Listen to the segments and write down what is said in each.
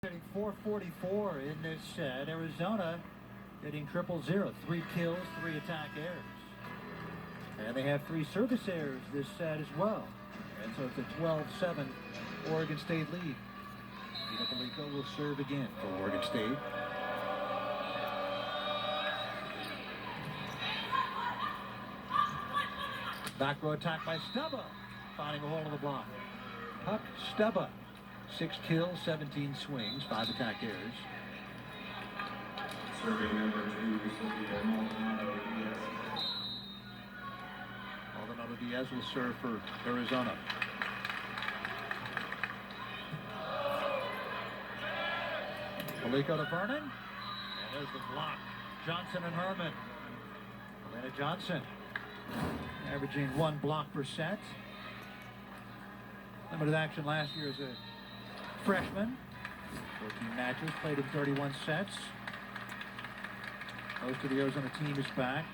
Hitting 444 in this set. Arizona hitting 000, 3 kills, 3 attack errors. And they have 3 service errors this set as well. And so it's a 12-7 Oregon State lead. Vito Palico will serve again for Oregon State. Back row attack by Stubba, finding a hole in the block. Puck Stubba, 6 kills, 17 swings, 5 attack errors. Serving number 2, Sophia Maldonado Diaz. Maldonado Diaz will serve for Arizona. Palico to Vernon, and there's the block. Johnson and Herman. Atlanta Johnson averaging 1 block per set. Limited action last year as a freshman. 14 matches, played in 31 sets. Most of the Arizona team is back.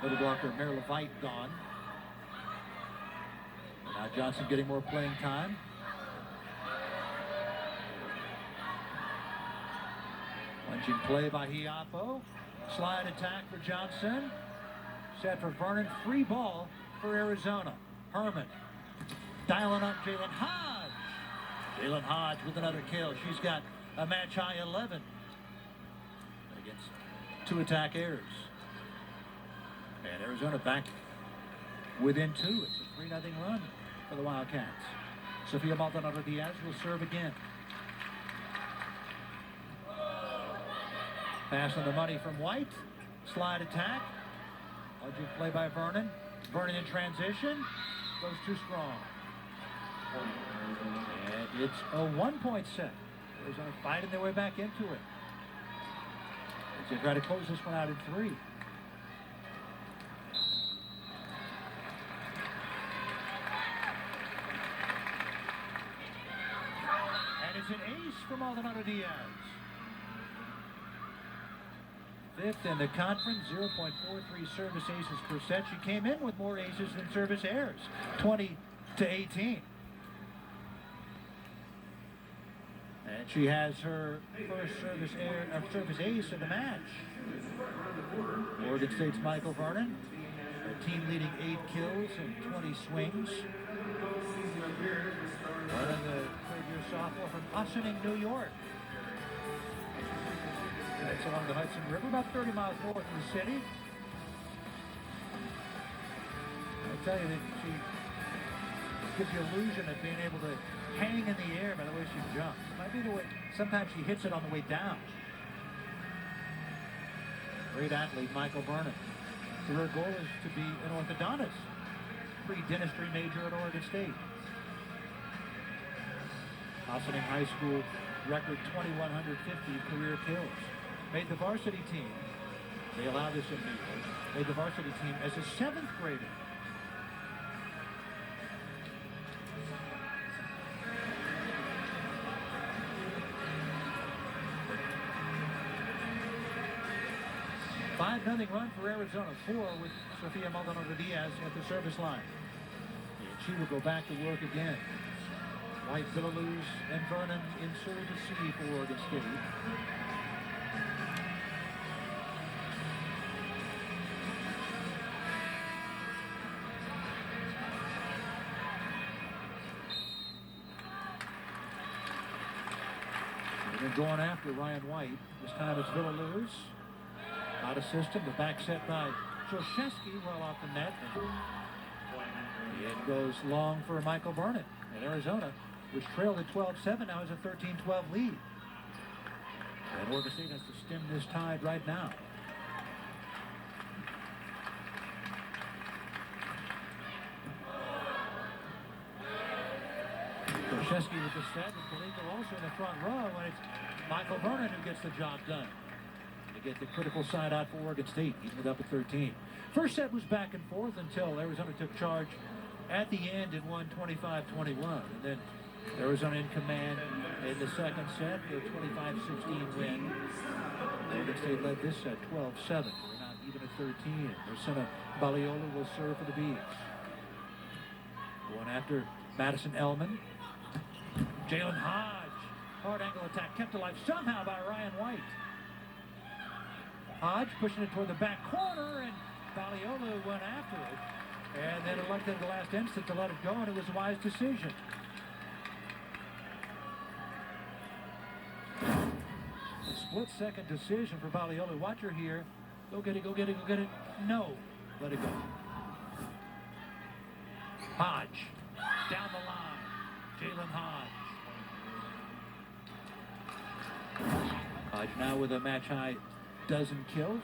Middle blocker Mary Levite gone. And now Johnson getting more playing time. Lunging play by Hiapo. Slide attack for Johnson. Set for Vernon. Free ball for Arizona. Herman dialing up Jalen Hodge. Jalen Hodge with another kill. She's got a match high 11 against 2 attack errors. And Arizona back within 2. It's a 3-0 run for the Wildcats. Sophia Maldonado Diaz will serve again. Pass on the money from White. Slide attack. Lunging play by Vernon. Vernon in transition. Goes too strong. And it's a 1-point set. Arizona fighting their way back into it. As they try to close this one out in 3. And it's an ace for Maldonado Diaz. 5th in the conference, 0.43 service aces per set. She came in with more aces than service errors, 20-18. And she has her first service ace of the match. Oregon State's Michael Vernon, a team leading 8 kills and 20 swings. Vernon, the third-year sophomore from Ossining, New York. It's along the Hudson River, about 30 miles north of the city. I tell you that she gives the illusion of being able to hang in the air by the way she jumps. It might be the way, sometimes she hits it on the way down. Great athlete, Michael Vernon. So her goal is to be an orthodontist, pre-dentistry major at Oregon State. Ossining High School record 2,150 career kills. Made the varsity team. They allow this in New York. Made the varsity team as a 7th grader. Five-0 run for Arizona. 4 with Sophia Maldonado Diaz at the service line. And she will go back to work again. White, Villaluz, and Vernon in service C for Oregon State. And going after Ryan White. This time it's Villaluz. Out of system. The back set by Krzyzewski well off the net. And it goes long for Michael Vernon. And Arizona, which trailed at 12-7, now has a 13-12 lead. And Oregon State has to stem this tide right now. Krzyzewski with the set, and Palico also in the front row, and it's Michael Vernon who gets the job done to get the critical side out for Oregon State, even it up at 13. First set was back and forth until Arizona took charge at the end and won 25-21. And then Arizona in command in the second set, their 25-16 win. Oregon State led this set 12-7. We're not even at 13. Marcena Baliola will serve for the Bees. Going after Madison Ellman. Jalen Hodge. Hard angle attack kept alive somehow by Ryan White. Hodge pushing it toward the back corner, and Balliolo went after it. And then elected at the last instant to let it go, and it was a wise decision. Split-second decision for Balliolo. Watch her here. Go get it, go get it, go get it. No. Let it go. Hodge. Down the line. Jalen Hodge. Hodge now with a match-high dozen kills.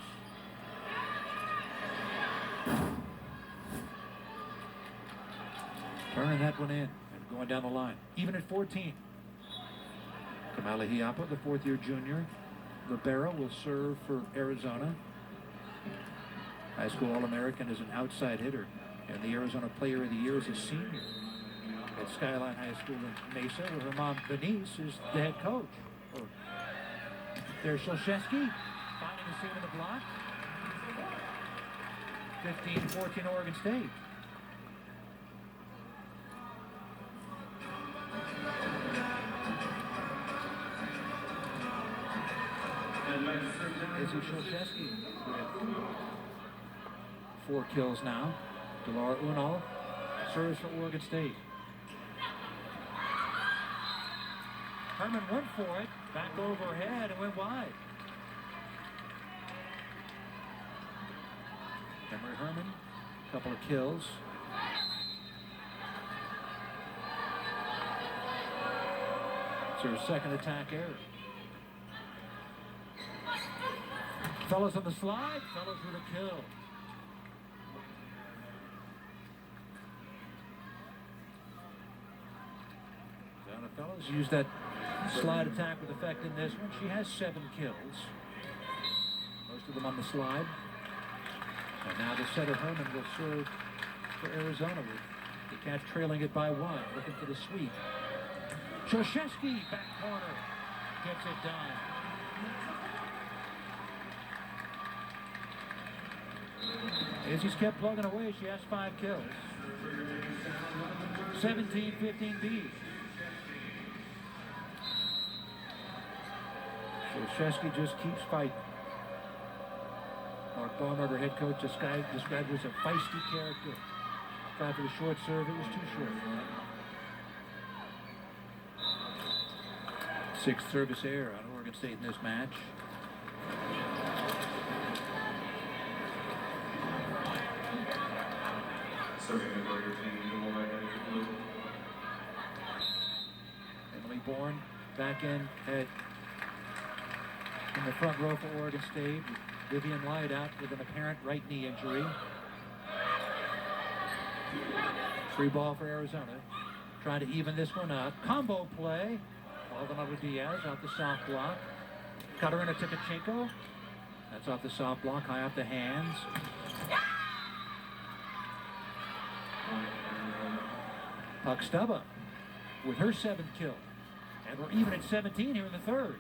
Turning that one in and going down the line. Even at 14. Kamala Hiapa, the fourth-year junior libero, will serve for Arizona. High school All-American as an outside hitter. And the Arizona Player of the Year as a senior at Skyline High School in Mesa, where her mom, Denise, is the head coach. There's Shulshevsky, finding a seam in the block. 15-14 Oregon State. Izzy Shulshevsky with 4 kills now. Delara Unal serves for Oregon State. Herman went for it, back overhead and went wide. Emery Herman, a couple of kills. It's her second attack error. Fellows on the slide, Fellows with a kill. Donna Fellows used that slide attack with effect in this one. She has 7 kills. Most of them on the slide. And now the setter Herman will serve for Arizona with the Cats trailing it by 1, looking for the sweep. Shulshevsky, back corner, gets it done. Izzy's kept plugging away. She has 5 kills. 17-15 B. Shulshevsky just keeps fighting. Mark Barnard, her head coach, described her as a feisty character. Tried for the short serve. It was too short. 6th service error on Oregon State in this match. Emily Bourne back in the front row for Oregon State. Vivian Light out with an apparent right knee injury. Free ball for Arizona. Trying to even this one up. Combo play. Maldonado Diaz off the soft block. Katarina Tikachenko. That's off the soft block, high off the hands. Puck Stubba with her 7th kill. And we're even at 17 here in the third.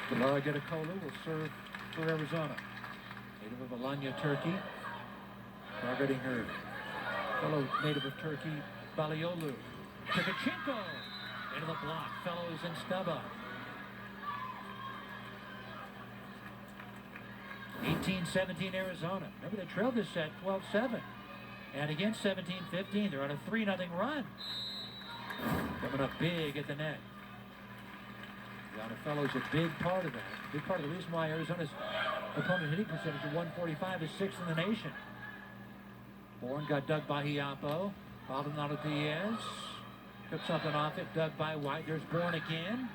Delara Gedikolu will serve for Arizona. Native of Alanya, Turkey. Targeting her fellow native of Turkey, Balliolo. Tikachenko into the block. Fellows and Stubba. 18-17 Arizona. Remember, they trailed this set 12-7. And again, 17-15. They're on a 3-0 run. Coming up big at the net. Donna Fellows a big part of that. Big part of the reason why Arizona's opponent hitting percentage of 145 is 6th in the nation. Bourne got dug by Hiapo. Maldonado Diaz took something off it. Dug by White. There's Bourne again.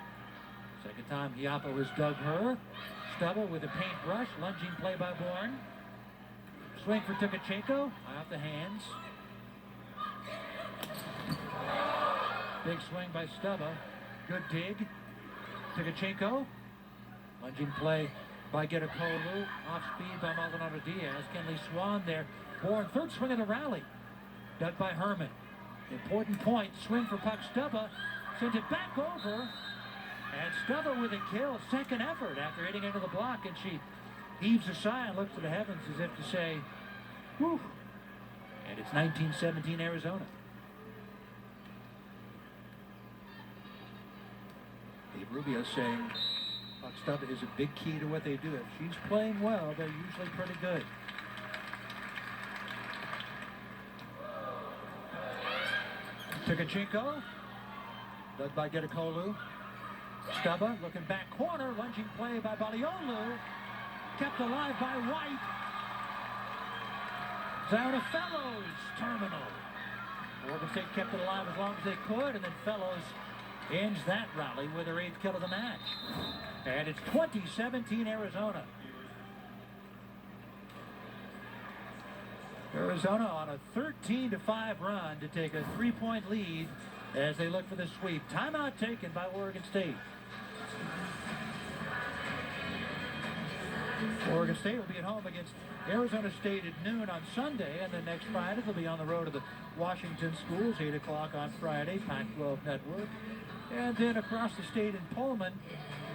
Second time Hiapo has dug her. Stubba with a paintbrush. Lunging play by Bourne. Swing for Tikachenko. High off the hands. Big swing by Stubba. Good dig. Tikachenko. Lunging play by Gedikolu. Off speed by Maldonado Diaz. Kenley Swan there. Bourne, third swing of the rally. Dug by Herman. Important point. Swing for puck Stubba. Sends it back over. And Stubba with a kill. Second effort after hitting into the block. And she heaves a sigh and looks to the heavens as if to say, Whew. And it's 19-17 Arizona. Dave Rubio saying Buck Stubba is a big key to what they do. If she's playing well, they're usually pretty good. Tukachenko, dug by Gedikolu. Stubba looking back corner, lunging play by Baliolu. Kept alive by White. Ziona Fellows, terminal. Oregon State kept it alive as long as they could, and then Fellows ends that rally with her 8th kill of the match. And it's 20-17 Arizona. Arizona on a 13-5 run to take a 3-point lead as they look for the sweep. Timeout taken by Oregon State. Oregon State will be at home against Arizona State at noon on Sunday, and then next Friday they'll be on the road to the Washington schools, 8 o'clock on Friday, Pac-12 Network. And then across the state in Pullman,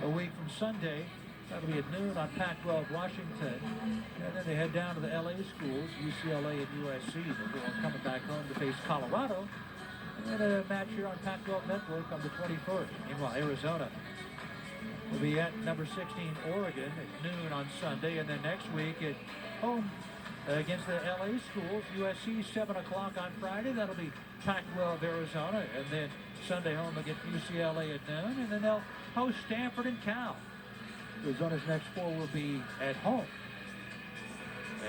a week from Sunday, that'll be at noon on Pac-12 Washington. And then they head down to the LA schools, UCLA and USC, before coming back home to face Colorado. And then a match here on Pac-12 Network on the 21st. Meanwhile, Arizona will be at number 16 Oregon at noon on Sunday, and then next week at home against the LA schools, USC 7 o'clock on Friday. That'll be Pac-12 Arizona, and then Sunday home against UCLA at noon, and then they'll host Stanford and Cal. Arizona's next 4 will be at home,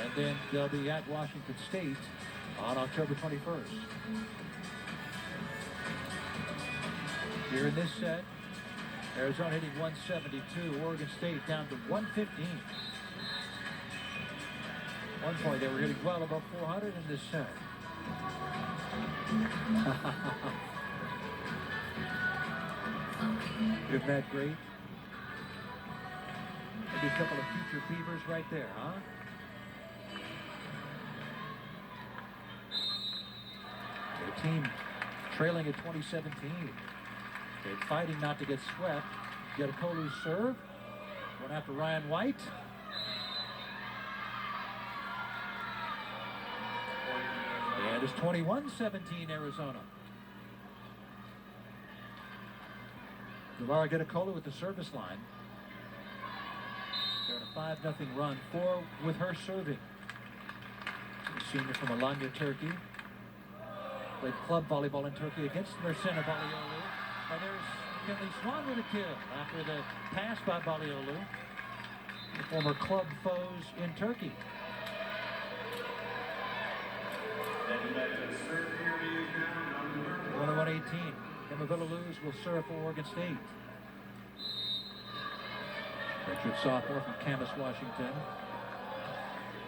and then they'll be at Washington State on October 21st. Here in this set, Arizona hitting 172, Oregon State down to 115. At one point they were hitting well above 400 in this set. Isn't that great? Maybe a couple of future Beavers right there, huh? The team trailing at 2017. They're fighting not to get swept. Gedikolu's serve. Going after Ryan White. And it's 21-17 Arizona. Guevara Gedikolu with the service line. They're on a 5-0 run. 4 with her serving. The senior from Alanya, Turkey. Played club volleyball in Turkey against Nursena Baliolu. And there's Kinley Swan with a kill after the pass by Baliolu. The former club foes in Turkey. One 118. Emma Villaluz will serve for Oregon State. Richard sophomore from Camas, Washington.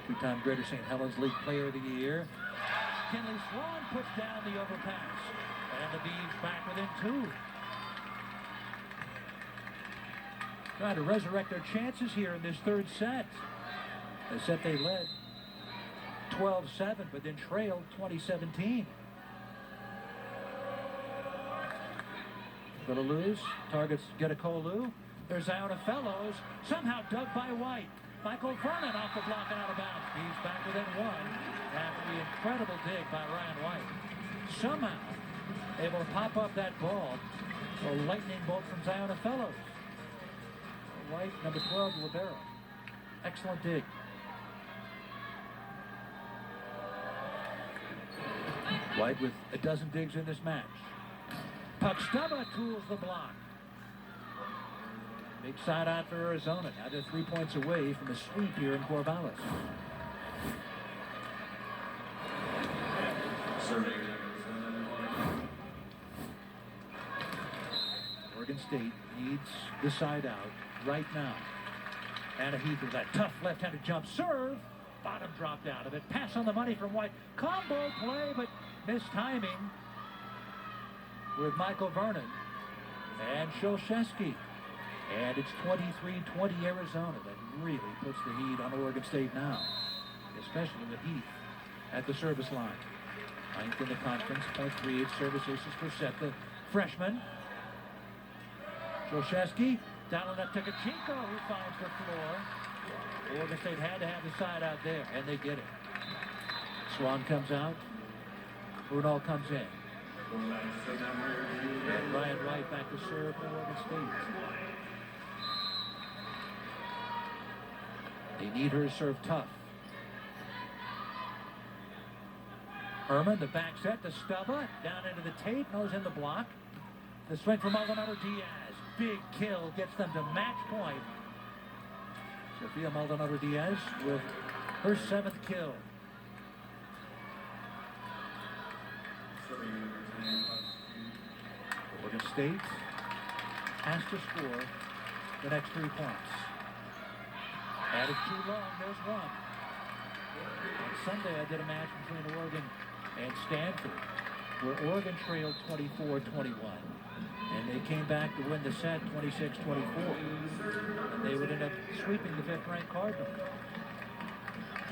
2-time Greater St. Helens League Player of the Year. Kinley Swan puts down the overpass. And the Beavs back within 2. Trying to resurrect their chances here in this 3rd set. They said they led 12-7, but then trailed 2017. Villaluz targets Gedikolu. There's Ziona Fellows, somehow dug by White. Michael Vernon off the block and out of bounds. He's back within 1 after the incredible dig by Ryan White. Somehow able to pop up that ball. A lightning bolt from Ziona Fellows. White, number 12, libero. Excellent dig. White with a dozen digs in this match. Buck Stubba tools the block. Big side out for Arizona. Now they're 3 points away from a sweep here in Corvallis. Oregon State needs the side out right now. Anna Heath with that tough left-handed jump serve. Bottom dropped out of it. Pass on the money from White. Combo play, but missed timing with Michael Vernon and Shulshevsky. And it's 23-20 Arizona. That really puts the heat on Oregon State now, especially with Heath at the service line. 9th in the conference, 0.38 service aces per set. The freshman. Shulshevsky down on that Tukachenko, who finds the floor. Oregon State had to have the side out there, and they get it. Swan comes out. Brunel comes in. And Ryan Wright back to serve for Oregon State. They need her to serve tough. Herman, the back set to Stubba. Down into the tape. Nose in the block. The swing from Maldonado Diaz. Big kill. Gets them to match point. Sophia Maldonado Diaz with her 7th kill. Oregon State has to score the next 3 points. Added too long, there's one. On Sunday, I did a match between Oregon and Stanford, where Oregon trailed 24-21. And they came back to win the set 26-24. And they would end up sweeping the 5th-ranked Cardinal.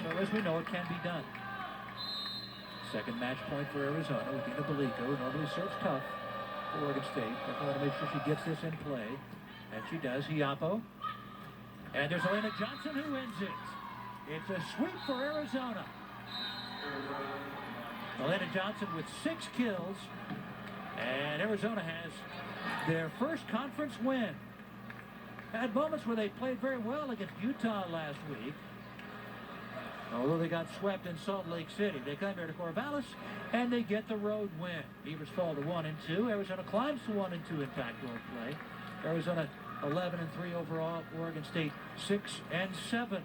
So as we know, it can be done. Second match point for Arizona with Dina Belico, who normally serves tough for Oregon State. But I want to make sure she gets this in play. And she does. Hiapo. And there's Elena Johnson who wins it. It's a sweep for Arizona. Elena Johnson with 6 kills. And Arizona has their first conference win. Had moments where they played very well against Utah last week. Although they got swept in Salt Lake City. They come here to Corvallis and they get the road win. Beavers fall to 1-2. Arizona climbs to 1-2 in backdoor play. Arizona 11-3 overall. Oregon State 6-7.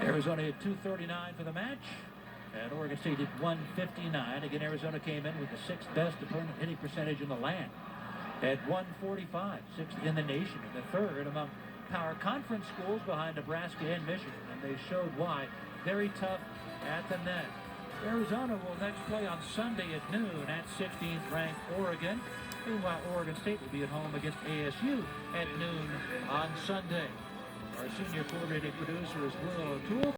Arizona had 239 for the match. And Oregon State did 159. Again, Arizona came in with the 6th best opponent hitting percentage in the land at 145, 6th in the nation, and the 3rd among power conference schools behind Nebraska and Michigan. And they showed why. Very tough at the net. Arizona will next play on Sunday at noon at 16th ranked Oregon. Meanwhile, Oregon State will be at home against ASU at noon on Sunday. Our senior coordinating producer is Will O'Toole.